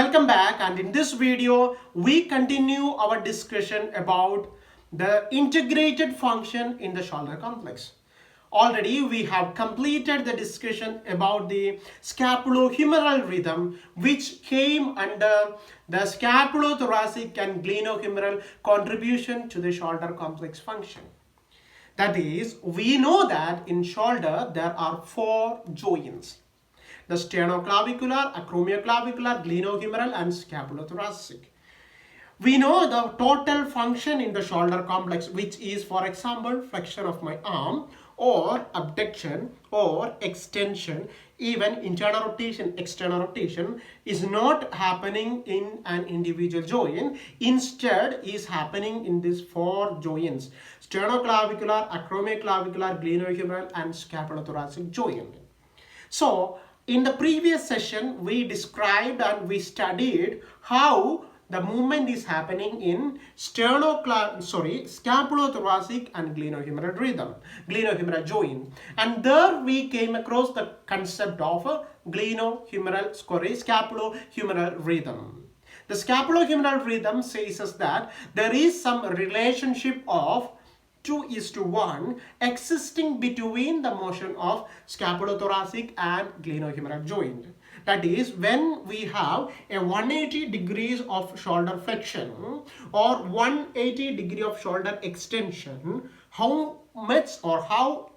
Welcome back, and in this video we continue our discussion about the integrated function in the shoulder complex. Already we have completed the discussion about the scapulohumeral rhythm, which came under the scapulothoracic and glenohumeral contribution to the shoulder complex function. That is, we know that in shoulder there are four joints: the sternoclavicular, acromioclavicular, glenohumeral, and scapulothoracic. We know the total function in the shoulder complex, which is, for example, flexion of my arm, or abduction, or extension. Even internal rotation, external rotation is not happening in an individual joint. Instead, is happening in these four joints: sternoclavicular, acromioclavicular, glenohumeral, and scapulothoracic joint. So, in the previous session, we described and we studied how the movement is happening in scapulothoracic and glenohumeral joint. And there we came across the concept of a scapulohumeral rhythm. The scapulohumeral rhythm says us that there is some relationship of 2:1 existing between the motion of scapulothoracic and glenohumeral joint. That is, when we have a 180 degrees of shoulder flexion or 180 degree of shoulder extension, how much or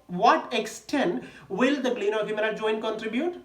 what extent will the glenohumeral joint contribute?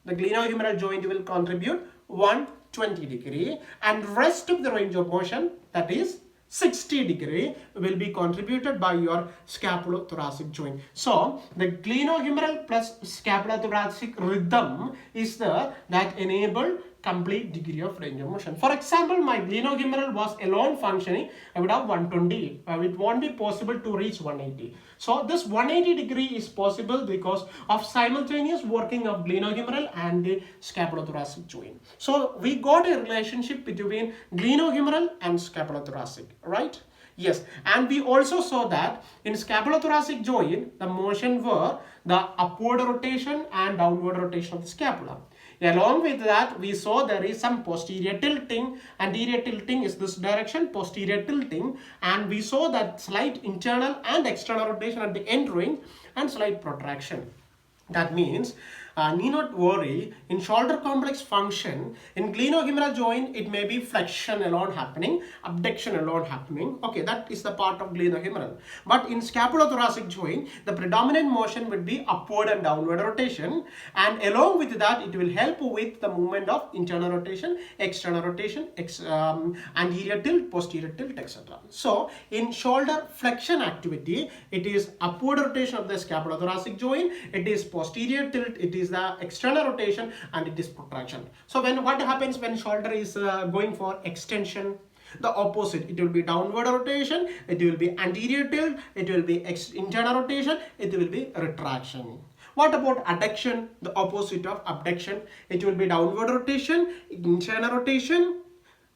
The glenohumeral joint will contribute 120 degree, and rest of the range of motion, that is 60 degree, will be contributed by your scapulothoracic joint. So the glenohumeral plus scapulothoracic rhythm is that enable complete degree of range of motion. For example, my glenohumeral was alone functioning, I would have 120. It won't be possible to reach 180. So this 180 degree is possible because of simultaneous working of glenohumeral and the scapulothoracic joint. So we got a relationship between glenohumeral and scapulothoracic, right? Yes, and we also saw that in scapulothoracic joint, the motion were the upward rotation and downward rotation of the scapula. Along with that, we saw there is some posterior tilting. Anterior tilting is this direction, posterior tilting, and we saw that slight internal and external rotation at the end ring and slight protraction. That means, need not worry, in shoulder complex function, in glenohumeral joint, it may be flexion alone happening, abduction alone happening. Okay, that is the part of glenohumeral. But in scapulothoracic joint, the predominant motion would be upward and downward rotation. And along with that, it will help with the movement of internal rotation, external rotation, anterior tilt, posterior tilt, etc. So, in shoulder flexion activity, it is upward rotation of the scapulothoracic joint, it is posterior tilt, it is the external rotation, and it is protraction. So what happens when shoulder is going for extension? The opposite, it will be downward rotation, it will be anterior tilt, it will be internal rotation, it will be retraction. What about adduction? The opposite of abduction, it will be downward rotation, internal rotation,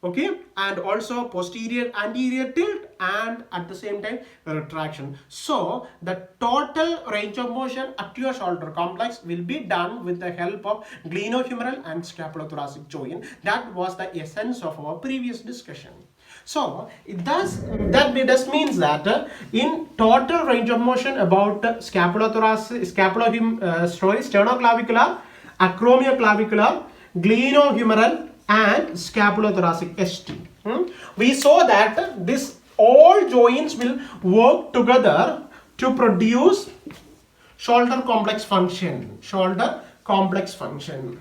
okay, and also posterior anterior tilt, and at the same time retraction. So the total range of motion at your shoulder complex will be done with the help of glenohumeral and scapulothoracic joint. That was the essence of our previous discussion. So that means that in total range of motion about sternoclavicular, acromioclavicular, glenohumeral, and scapulothoracic ST. We saw that this all joints will work together to produce shoulder complex function. Shoulder complex function.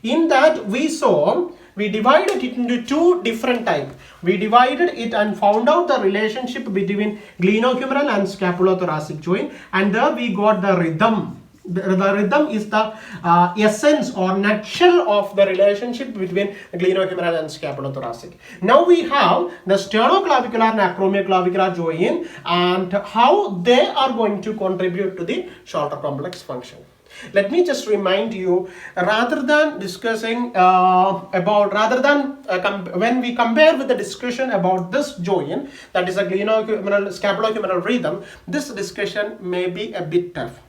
In that we saw, we divided it into two different types. We divided it and found out the relationship between glenohumeral and scapulothoracic joint, and there we got the rhythm. The rhythm is the essence or nutshell of the relationship between glenohumeral and scapulothoracic. Now we have the sternoclavicular and acromioclavicular joint and how they are going to contribute to the shoulder complex function. Let me just remind you, rather than discussing when we compare with the discussion about this joint, that is a scapulohumeral rhythm, this discussion may be a bit tough.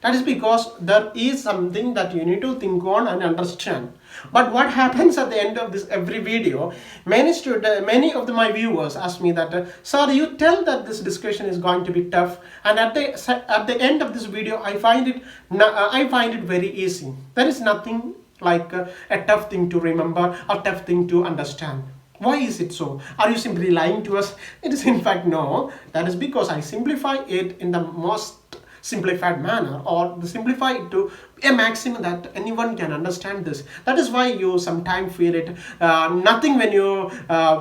That is because there is something that you need to think on and understand. But what happens at the end of this every video, many of my viewers ask me that, sir, you tell that this discussion is going to be tough, and at the end of this video, I find it very easy. There is nothing like a tough thing to remember or tough thing to understand. Why is it so? Are you simply lying to us? It is in fact no. That is because I simplify it in the most simplified manner, or simplify it to a maximum that anyone can understand this. That is why you sometimes feel it nothing when you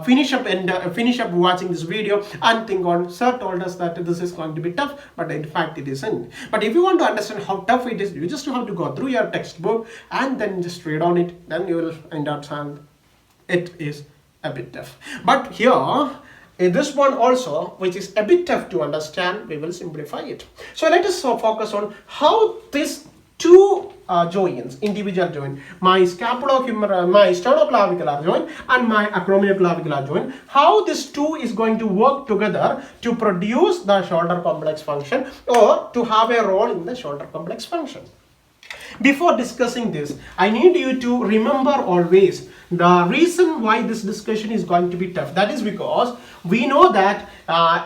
finish up watching this video and think on, sir told us that this is going to be tough, but in fact it isn't. But if you want to understand how tough it is, you just have to go through your textbook and then just read on it. Then you will understand it is a bit tough. But here, in this one also, which is a bit tough to understand, we will simplify it. So let us focus on how these two joints, individual joint, my scapulohumeral, my sternoclavicular joint and my acromioclavicular joint, how this two is going to work together to produce the shoulder complex function, or to have a role in the shoulder complex function. Before discussing this, I need you to remember always the reason why this discussion is going to be tough. That is because we know that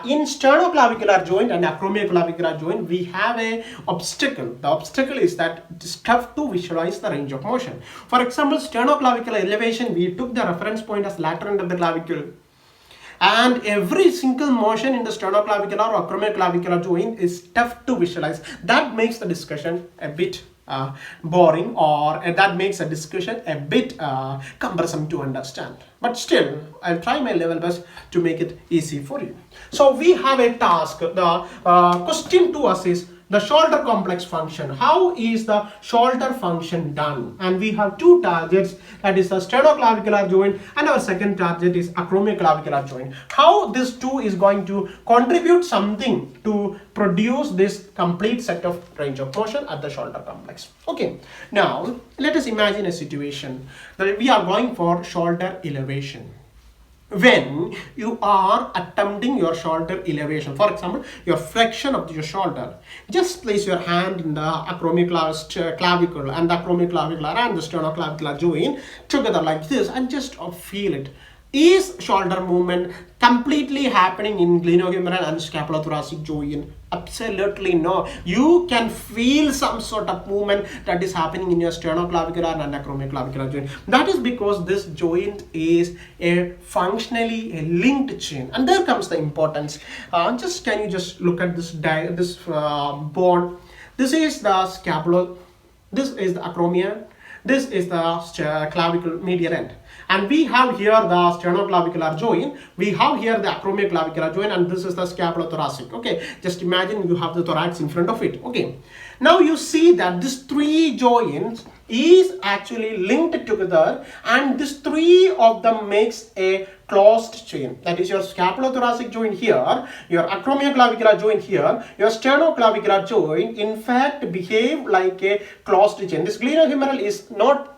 in sternoclavicular joint and acromioclavicular joint, we have a obstacle. The obstacle is that it is tough to visualize the range of motion. For example, sternoclavicular elevation, we took the reference point as lateral end of the clavicle. And every single motion in the sternoclavicular or acromioclavicular joint is tough to visualize. That makes the discussion a bit boring, or that makes a discussion a bit cumbersome to understand. But still, I'll try my level best to make it easy for you. So we have a task. The question to us is the shoulder complex function. How is the shoulder function done? And we have two targets, that is the sternoclavicular joint, and our second target is acromioclavicular joint. How this two is going to contribute something to produce this complete set of range of motion at the shoulder complex. Okay, now let us imagine a situation that we are going for shoulder elevation. When you are attempting your shoulder elevation, for example, your flexion of your shoulder, just place your hand in the acromioclavicular and the acromioclavicular and the sternoclavicular joint together like this, and just feel it. Is shoulder movement completely happening in glenohumeral and scapulothoracic joint? Absolutely no. You can feel some sort of movement that is happening in your sternoclavicular and acromioclavicular joint. That is because this joint is a functionally a linked chain, and there comes the importance. Can you just look at this bone? This is the scapula. This is the acromia. This is the clavicle medial end. And we have here the sternoclavicular joint, we have here the acromioclavicular joint, and this is the scapulothoracic. Okay, just imagine you have the thorax in front of it. Okay, now you see that these three joints is actually linked together, and these three of them makes a closed chain. That is your scapulothoracic joint here, your acromioclavicular joint here, your sternoclavicular joint in fact behave like a closed chain. This glenohumeral is not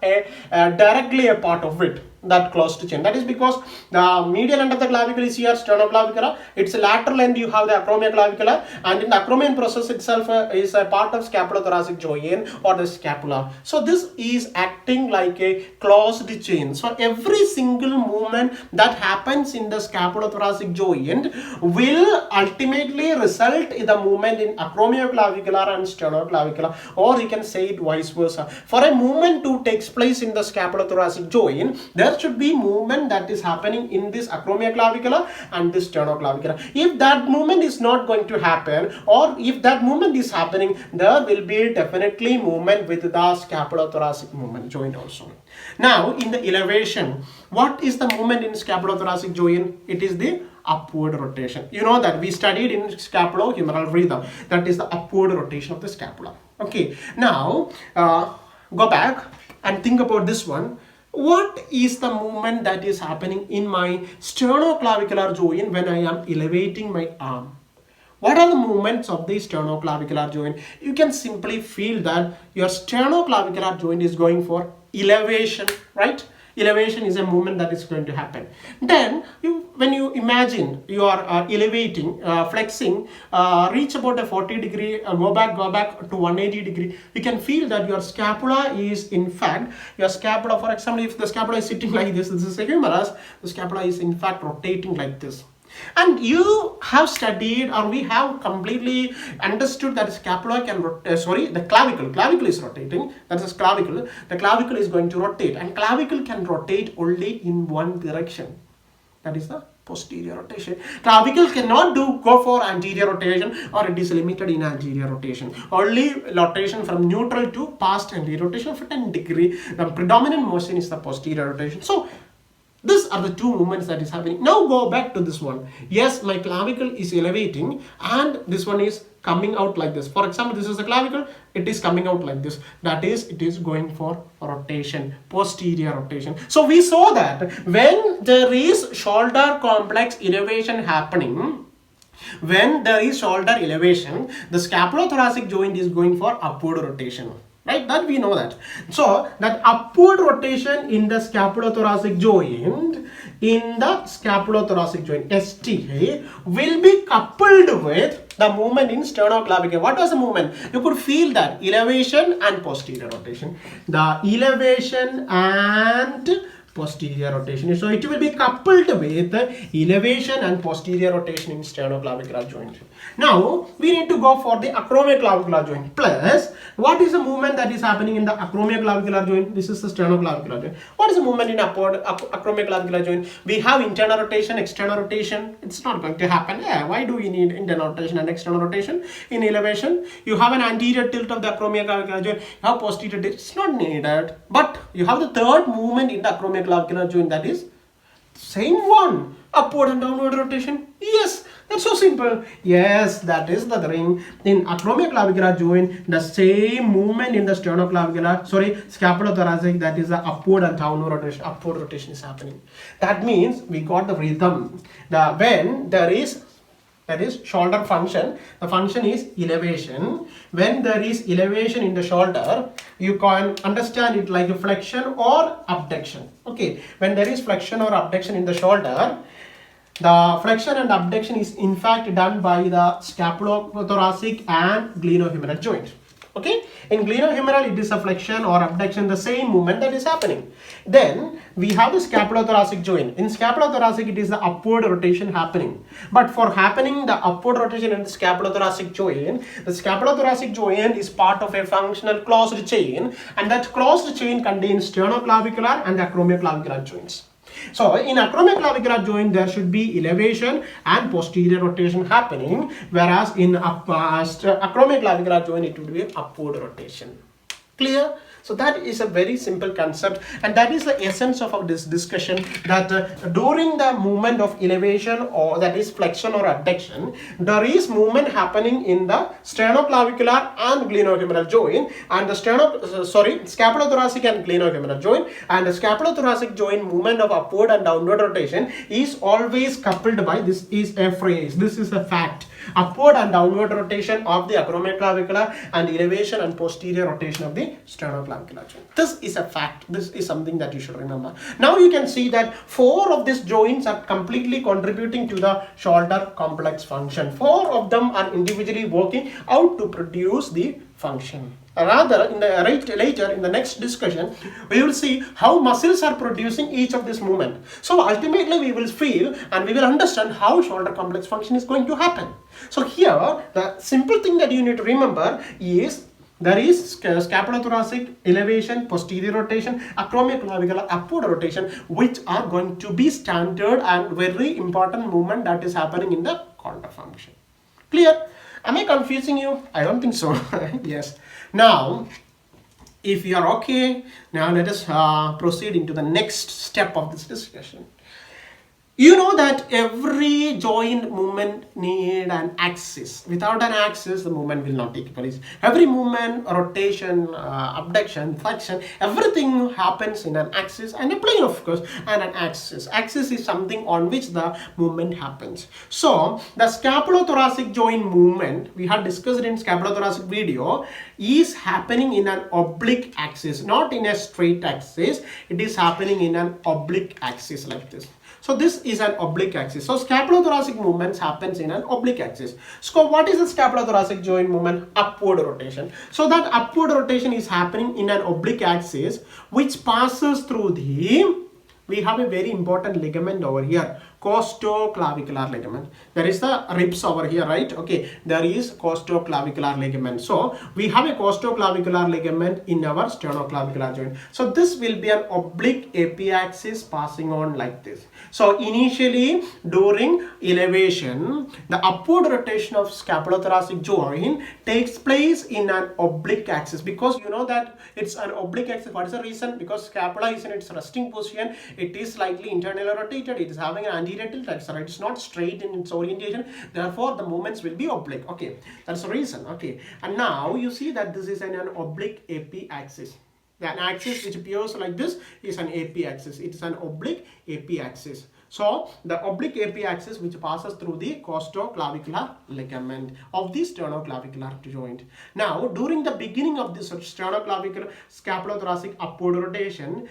directly a part of it, that closed chain. That is because the medial end of the clavicle is here, sternoclavicular. Its lateral end you have the acromioclavicular, and in the acromion process itself is a part of scapulothoracic joint or the scapula. So this is acting like a closed chain. So every single movement that happens in the scapulothoracic joint will ultimately result in the movement in acromioclavicular and sternoclavicular, or you can say it vice versa. For a movement to takes place in the scapulothoracic joint, there should be movement that is happening in this acromioclavicular and this sternoclavicular. If that movement is not going to happen, or if that movement is happening, there will be definitely movement with the scapulothoracic movement joint also. Now in the elevation, what is the movement in scapulothoracic joint? It is the upward rotation. You know that we studied in Scapulohumeral Rhythm, that is the upward rotation of the scapula. Okay, now go back and think about this one. What is the movement that is happening in my sternoclavicular joint when I am elevating my arm? What are the movements of the sternoclavicular joint? You can simply feel that your sternoclavicular joint is going for elevation, right? Elevation is a movement that is going to happen. Then when you imagine you are elevating, flexing, reach about a 40 degree, go back to 180 degree, you can feel that your scapula is in fact, your scapula, for example, if the scapula is sitting like this is a humerus, the scapula is in fact rotating like this. And you have studied, or we have completely understood that scapula can rotate, the clavicle is rotating, that is clavicle, the clavicle is going to rotate, and clavicle can rotate only in one direction, that is the posterior rotation. Clavicle cannot go for anterior rotation, or it is limited in anterior rotation. Only rotation from neutral to past anterior rotation of 10 degree. The predominant motion is the posterior rotation. So these are the two movements that is happening. Now go back to this one. Yes, my clavicle is elevating and this one is coming out like this. For example, this is the clavicle, it is coming out like this. That is, it is going for rotation, posterior rotation. So we saw that when there is shoulder complex elevation happening, when there is shoulder elevation, the scapulothoracic joint is going for upward rotation. Right, that we know that. So that upward rotation in the scapulothoracic joint, ST, will be coupled with the movement in sternoclavicular. What was the movement? You could feel that elevation and posterior rotation. The elevation and posterior rotation. So it will be coupled with elevation and posterior rotation in sternoclavicular joint. Now we need to go for the acromioclavicular joint. Plus, what is the movement that is happening in the acromioclavicular joint? This is the sternoclavicular joint. What is the movement in upward acromioclavicular joint? We have internal rotation, external rotation. It's not going to happen. Yeah, why do we need internal rotation and external rotation in elevation? You have an anterior tilt of the acromioclavicular joint. You have posterior tilt. It's not needed. But you have the third movement in the acromioclavicular joint, that is same one, upward and downward rotation. Yes, that's so simple. Yes, that is the thing. In acromioclavicular joint, the same movement in the scapulothoracic, that is the upward and downward rotation. Upward rotation is happening. That means we got the rhythm. When there is, that is shoulder function, the function is elevation. When there is elevation in the shoulder, you can understand it like a flexion or abduction. Okay, when there is flexion or abduction in the shoulder, the flexion and abduction is in fact done by the scapulothoracic and glenohumeral joint. Okay, in glenohumeral it is a flexion or abduction, the same movement that is happening. Then we have the scapulothoracic joint. In scapulothoracic it is the upward rotation happening. But for happening the upward rotation in the scapulothoracic joint, the scapulothoracic joint is part of a functional closed chain, and that closed chain contains sternoclavicular and acromioclavicular joints. So in acromioclavicular joint there should be elevation and posterior rotation happening, whereas in acromioclavicular joint it would be upward rotation. Clear? So that is a very simple concept, and that is the essence of this discussion, that during the movement of elevation, or that is flexion or abduction, there is movement happening in the sternoclavicular and glenohumeral joint, and the scapulothoracic and glenohumeral joint, and the scapulothoracic joint movement of upward and downward rotation is always coupled by, this is a phrase, this is a fact, upward and downward rotation of the acromioclavicular and elevation and posterior rotation of the sternoclavicular joint. This is a fact. This is something that you should remember. Now you can see that 4 of these joints are completely contributing to the shoulder complex function. 4 of them are individually working out to produce the function. Rather, later in the next discussion, we will see how muscles are producing each of this movement. So ultimately we will feel and we will understand how shoulder complex function is going to happen. So here, the simple thing that you need to remember is there is scapulothoracic elevation, posterior rotation, acromioclavicular upward rotation, which are going to be standard and very important movement that is happening in the counter function. Clear? Am I confusing you? I don't think so. Yes. Now, if you are okay, now let us proceed into the next step of this discussion. You know that every joint movement need an axis. Without an axis, the movement will not take place. Every movement, rotation, abduction, flexion, everything happens in an axis and a plane, of course, and an axis. Axis is something on which the movement happens. So the scapulothoracic joint movement, we had discussed in scapulothoracic video, is happening in an oblique axis, not in a straight axis. It is happening in an oblique axis like this. So this is an oblique axis. So scapulothoracic movements happens in an oblique axis. So what is the scapulothoracic joint movement? Upward rotation. So that upward rotation is happening in an oblique axis which passes through the, we have a very important ligament over here, costoclavicular ligament. There is the ribs over here, right? Okay, there is costoclavicular ligament. So we have a costoclavicular ligament in our sternoclavicular joint. So this will be an oblique epiaxis passing on like this. So initially during elevation, the upward rotation of scapulothoracic joint takes place in an oblique axis, because you know that it's an oblique axis. What is the reason? Because scapula is in its resting position. It is slightly internally rotated. It is having an anterior tilt. That's right. It's not straight in its orientation. Therefore, the movements will be oblique. Okay, that's the reason. Okay, and now you see that this is an oblique epiaxis. An axis which appears like this is an epiaxis. It is an oblique epiaxis. So the oblique epiaxis which passes through the costoclavicular ligament of the sternoclavicular joint. Now during the beginning of this sternoclavicular scapulothoracic upward rotation,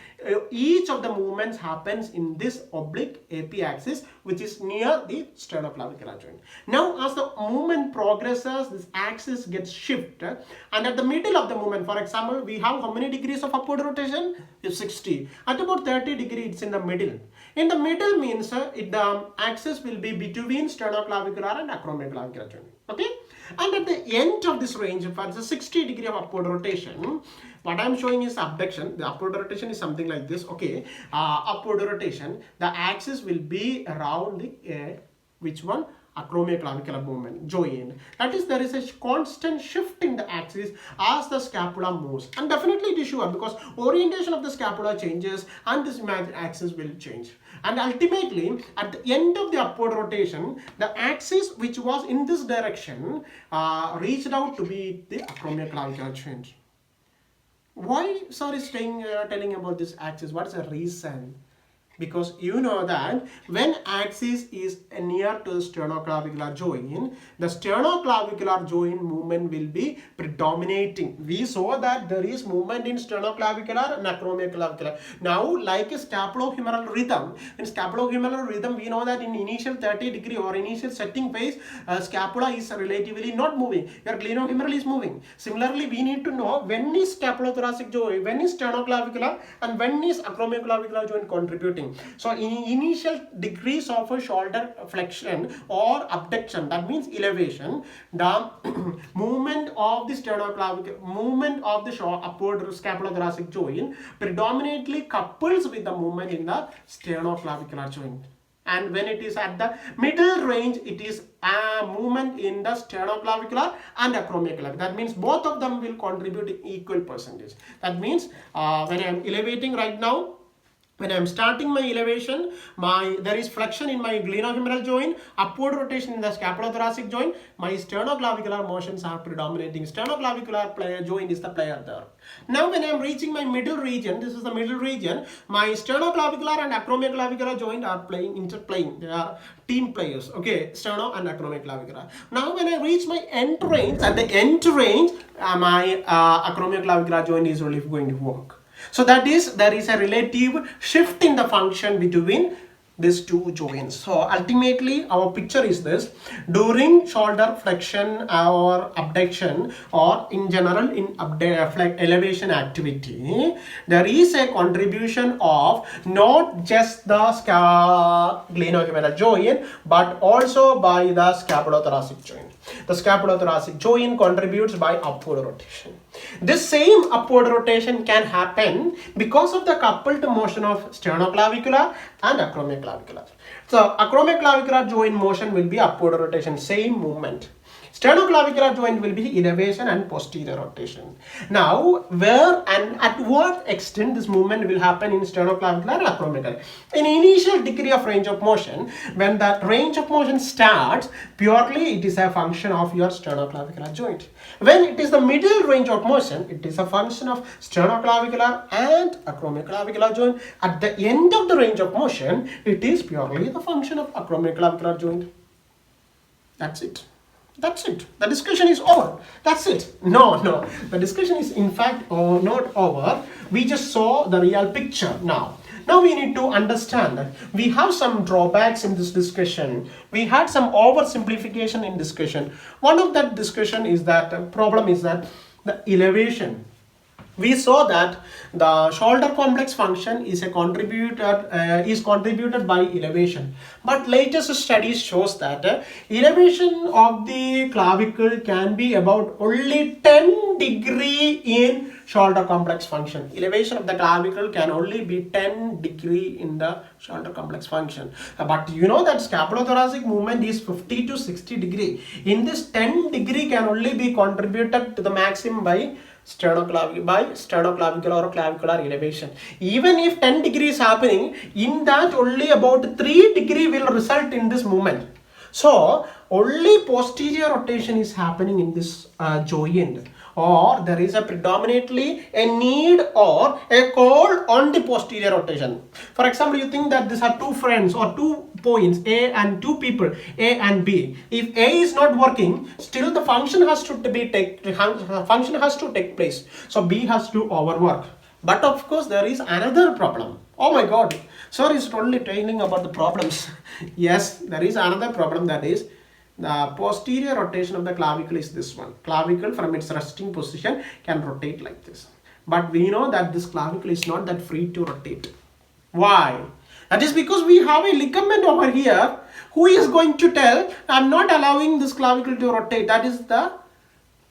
each of the movements happens in this oblique epiaxis which is near the sternoclavicular joint. Now as the movement progresses, this axis gets shifted, and at the middle of the movement, for example, we have how many degrees of upward rotation? It's 60. At about 30 degrees, it's in the middle. In the middle means the axis will be between sternoclavicular and acromioclavicular joint. Okay, and at the end of this range, if it's a 60 degree of upward rotation, what I'm showing is abduction. The upward rotation is something like this. Okay, upward rotation. The axis will be around the which one? Acromioclavicular movement joint. That is, there is a constant shift in the axis as the scapula moves, and definitely it is sure because orientation of the scapula changes and this imagined axis will change. And ultimately, at the end of the upward rotation, the axis which was in this direction reached out to be the acromioclavicular joint. Why sir is telling about this axis? What is the reason? Because you know that when axis is near to the sternoclavicular joint, the sternoclavicular joint movement will be predominating. We saw that there is movement in sternoclavicular and acromioclavicular. Now, like a scapulohumeral rhythm, in scapulohumeral rhythm, we know that in initial 30 degree or initial setting phase, scapula is relatively not moving. Your glenohumeral is moving. Similarly, we need to know when is scapulothoracic joint, when is sternoclavicular, and when is acromioclavicular joint contributing. So in initial degrees of a shoulder flexion or abduction, that means elevation, the movement of the sternoclavicular, movement of the upward scapulothoracic joint predominantly couples with the movement in the sternoclavicular joint. And when it is at the middle range, it is a movement in the sternoclavicular and acromioclavicular. That means both of them will contribute in equal percentage. That means when I am elevating right now, when I am starting my elevation, there is flexion in my glenohumeral joint, upward rotation in the scapulothoracic joint. My sternoclavicular motions are predominating. Sternoclavicular joint is the player there. Now when I am reaching my middle region, this is the middle region, my sternoclavicular and acromioclavicular joint are interplaying. They are team players. Okay, sterno and acromioclavicular. Now when I reach my end range, at the end range, my acromioclavicular joint is really going to work. So that is, there is a relative shift in the function between these two joints. So ultimately our picture is this: during shoulder flexion or abduction, or in general in elevation activity, there is a contribution of not just the glenohumeral joint but also by the scapulothoracic joint. The scapulothoracic joint contributes by upward rotation. This same upward rotation can happen because of the coupled motion of sternoclavicular and acromioclavicular. So acromioclavicular joint motion will be upward rotation, same movement. Sternoclavicular joint will be elevation and posterior rotation. Now, where and at what extent this movement will happen in sternoclavicular and acromioclavicular? In initial degree of range of motion, when that range of motion starts, purely it is a function of your sternoclavicular joint. When it is the middle range of motion, it is a function of sternoclavicular and acromioclavicular joint. At the end of the range of motion, it is purely the function of acromioclavicular joint. That's it. That's it. The discussion is over. That's it. No. The discussion is in fact not over. We just saw the real picture now. Now we need to understand that we have some drawbacks in this discussion. We had some oversimplification in discussion. One of that discussion is that problem is that the elevation. We saw that the shoulder complex function is contributed by elevation, but latest studies shows that elevation of the clavicle can be about only 10 degree in shoulder complex function. Elevation of the clavicle can only be 10 degree in the shoulder complex function. But you know that scapulothoracic movement is 50 to 60 degree. In this 10 degree can only be contributed to the maximum by sternoclavicular or clavicular elevation. Even if 10 degree is happening, in that only about 3 degree will result in this movement. So only posterior rotation is happening in this joint, or there is a predominantly a need or a call on the posterior rotation. For example, you think that these are two friends or 2 points, A and 2 people, A and B. If A is not working, still the function has to take place. So B has to overwork. But of course, there is another problem. Oh my God, sir is only telling about the problems. Yes, there is another problem, that is the posterior rotation of the clavicle is this one. Clavicle from its resting position can rotate like this. But we know that this clavicle is not that free to rotate. Why? That is because we have a ligament over here who is going to tell, I am not allowing this clavicle to rotate. That is the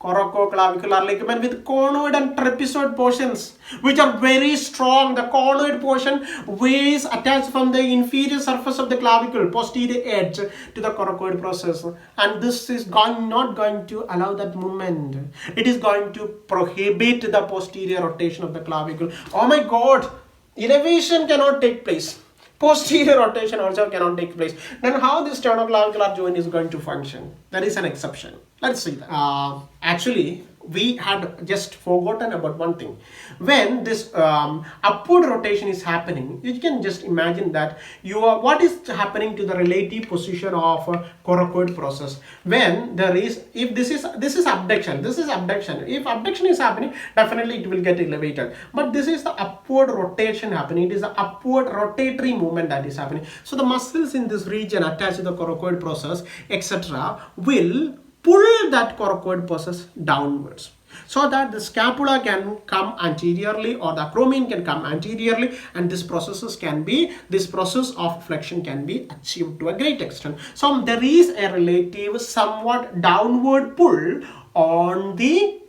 coracoclavicular ligament with conoid and trapezoid portions, which are very strong. The conoid portion is attached from the inferior surface of the clavicle, posterior edge, to the coracoid process, and this is not going to allow that movement. It is going to prohibit the posterior rotation of the clavicle. Oh my God, elevation cannot take place. Posterior rotation also cannot take place. Then how this sternoclavicular joint is going to function? There is an exception. Let's see that. Actually, we had just forgotten about one thing. When this upward rotation is happening, you can just imagine that what is happening to the relative position of coracoid process. When there is, if this is abduction, If abduction is happening, definitely it will get elevated. But this is the upward rotation happening. It is the upward rotatory movement that is happening. So the muscles in this region attached to the coracoid process, etc., will pull that coracoid process downwards, so that the scapula can come anteriorly or the acromion can come anteriorly, and this process of flexion can be achieved to a great extent. So there is a relative somewhat downward pull on the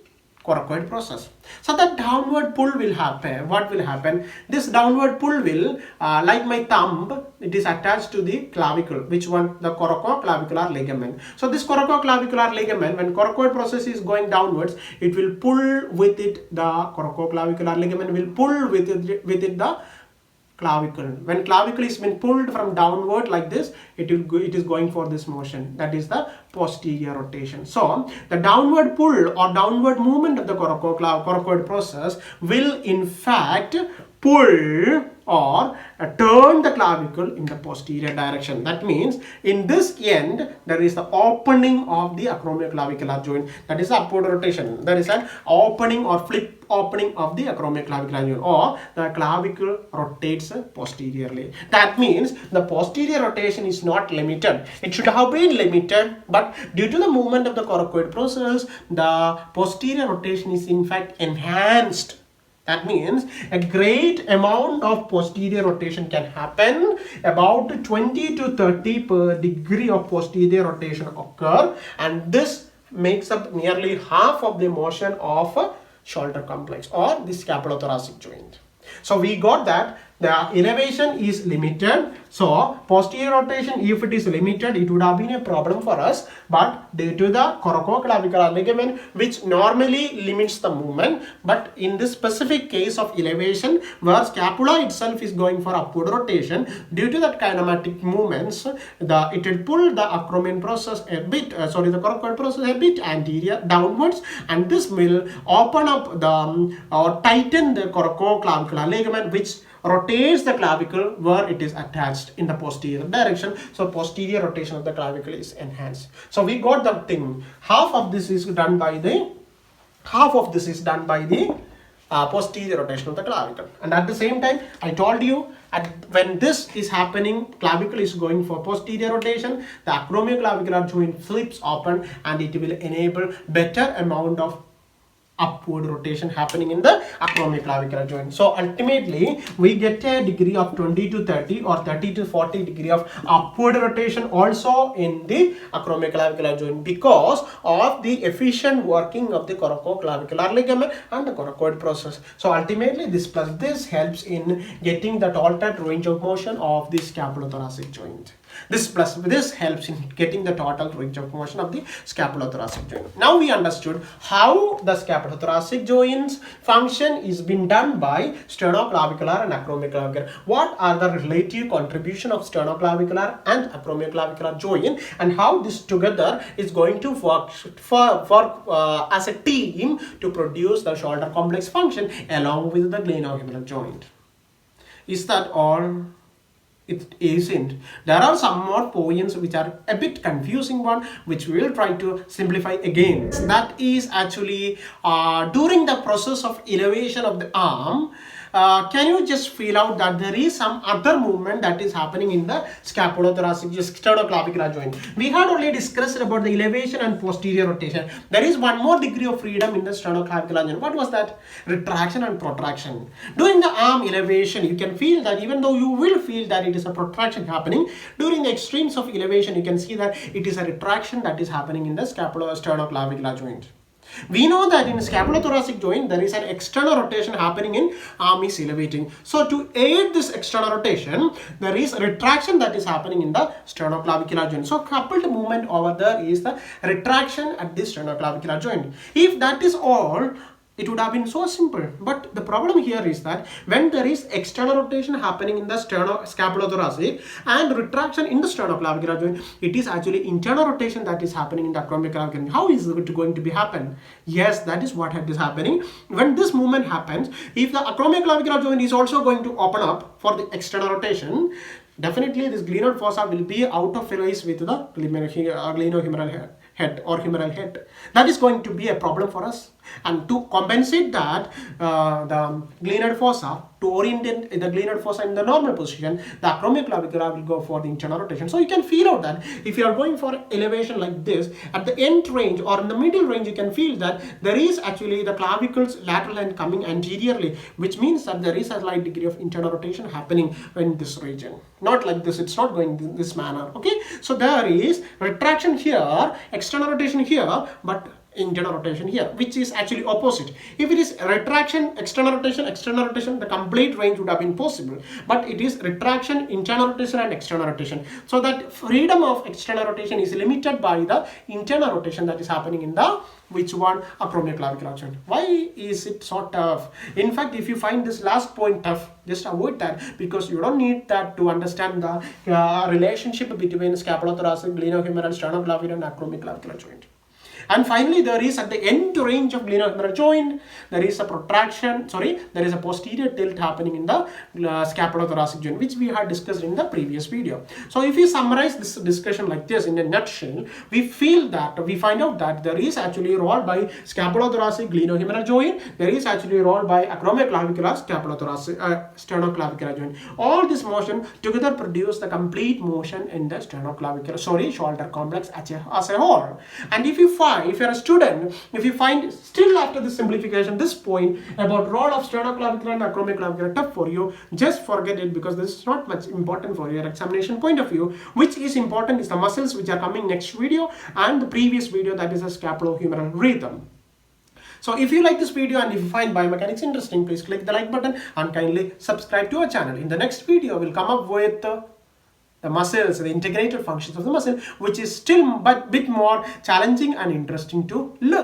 coracoid process. So that downward pull will happen. What will happen? This downward pull will, like my thumb, it is attached to the clavicle. Which one? The coracoclavicular ligament. So this coracoclavicular ligament, when coracoid process is going downwards, it will pull with it. The coracoclavicular ligament will pull with it the clavicle. When clavicle is been pulled from downward like this, it is going for this motion. That is the posterior rotation. So the downward pull or downward movement of the coracoid process will in fact pull or turn the clavicle in the posterior direction. That means in this end there is the opening of the acromioclavicular joint. That is the upward rotation. There is an opening or flip opening of the acromioclavicular joint, or the clavicle rotates posteriorly. That means the posterior rotation is not limited. It should have been limited, but due to the movement of the coracoid process, the posterior rotation is in fact enhanced. That means a great amount of posterior rotation can happen. About 20 to 30 per degree of posterior rotation occur, and this makes up nearly half of the motion of a shoulder complex or the scapulothoracic joint. So we got that the elevation is limited. So posterior rotation, if it is limited, it would have been a problem for us, but due to the corococlavicular ligament, which normally limits the movement, but in this specific case of elevation where scapula itself is going for upward rotation, due to that kinematic movements, it will pull the acromion process a bit, the coracoid process a bit anterior downwards, and this will open up the or tighten the corococlavicular ligament, which rotates the clavicle where it is attached in the posterior direction. So posterior rotation of the clavicle is enhanced. So we got the thing. Half of this is done by the posterior rotation of the clavicle. And at the same time, I told you, when this is happening, clavicle is going for posterior rotation, the acromioclavicular joint flips open, and it will enable better amount of upward rotation happening in the acromioclavicular joint. So ultimately we get a degree of 20 to 30 or 30 to 40 degree of upward rotation also in the acromioclavicular joint because of the efficient working of the corococlavicular ligament and the coracoid process. So ultimately this plus this helps in getting the total range of motion of the scapulothoracic joint. This plus this helps in getting the total range of motion of the scapulothoracic joint. Now we understood how the scapulothoracic joints function is being done by sternoclavicular and acromioclavicular. What are the relative contribution of sternoclavicular and acromioclavicular joint, and how this together is going to work as a team to produce the shoulder complex function along with the glenohumeral joint. Is that all? It isn't. There are some more points which are a bit confusing one, which we will try to simplify again. That is actually during the process of elevation of the arm, can you just feel out that there is some other movement that is happening in the scapulothoracic sternoclavicular joint? We had already discussed about the elevation and posterior rotation. There is one more degree of freedom in the sternoclavicular joint. What was that? Retraction and protraction. During the arm elevation, you can feel that even though you will feel that it is a protraction happening, during the extremes of elevation, you can see that it is a retraction that is happening in the sternoclavicular joint. We know that in scapulothoracic joint there is an external rotation happening in arm is elevating. So to aid this external rotation, there is retraction that is happening in the sternoclavicular joint. So coupled movement over there is the retraction at the sternoclavicular joint. If that is all, it would have been so simple. But the problem here is that when there is external rotation happening in the scapulothoracic and retraction in the sternoclavicular joint, it is actually internal rotation that is happening in the acromioclavicular joint. How is it going to be happen? Yes, that is what is happening. When this movement happens, if the acromioclavicular joint is also going to open up for the external rotation, definitely this glenoid fossa will be out of phase with the glenohumeral head or humeral head. That is going to be a problem for us. And to compensate that, the glenoid fossa, to orientate the glenoid fossa in the normal position, the acromioclavicular will go for the internal rotation. So you can feel out that if you are going for elevation like this, at the end range or in the middle range, you can feel that there is actually the clavicle's lateral end coming anteriorly, which means that there is a slight degree of internal rotation happening in this region. Not like this, it's not going in this manner. Okay, so there is retraction here, external rotation here, but internal rotation here, which is actually opposite. If it is retraction, external rotation, the complete range would have been possible. But it is retraction, internal rotation and external rotation. So that freedom of external rotation is limited by the internal rotation that is happening in the which one? Acromioclavicular joint. Why is it so tough? In fact, if you find this last point tough, just avoid that, because you don't need that to understand the relationship between scapulothoracic, glenohumeral, sternoclavicular and acromioclavicular joint. And finally, there is at the end range of glenohumeral joint, there is a protraction, there is a posterior tilt happening in the scapulothoracic joint, which we had discussed in the previous video. So if we summarize this discussion like this in a nutshell, we find out that there is actually a role by scapulothoracic glenohumeral joint, there is actually a role by acromioclavicular sternoclavicular joint. All this motion together produce the complete motion in the shoulder complex as a whole. And if you are a student, if you find still after this simplification, this point about role of sternoclavicular and acromioclavicular tough for you, just forget it, because this is not much important for your examination point of view. Which is important is the muscles which are coming next video and the previous video, that is a scapulohumeral rhythm. So if you like this video and if you find biomechanics interesting, please click the like button and kindly subscribe to our channel. In the next video, we'll come up with the muscles, the integrated functions of the muscle, which is still but bit more challenging and interesting to learn.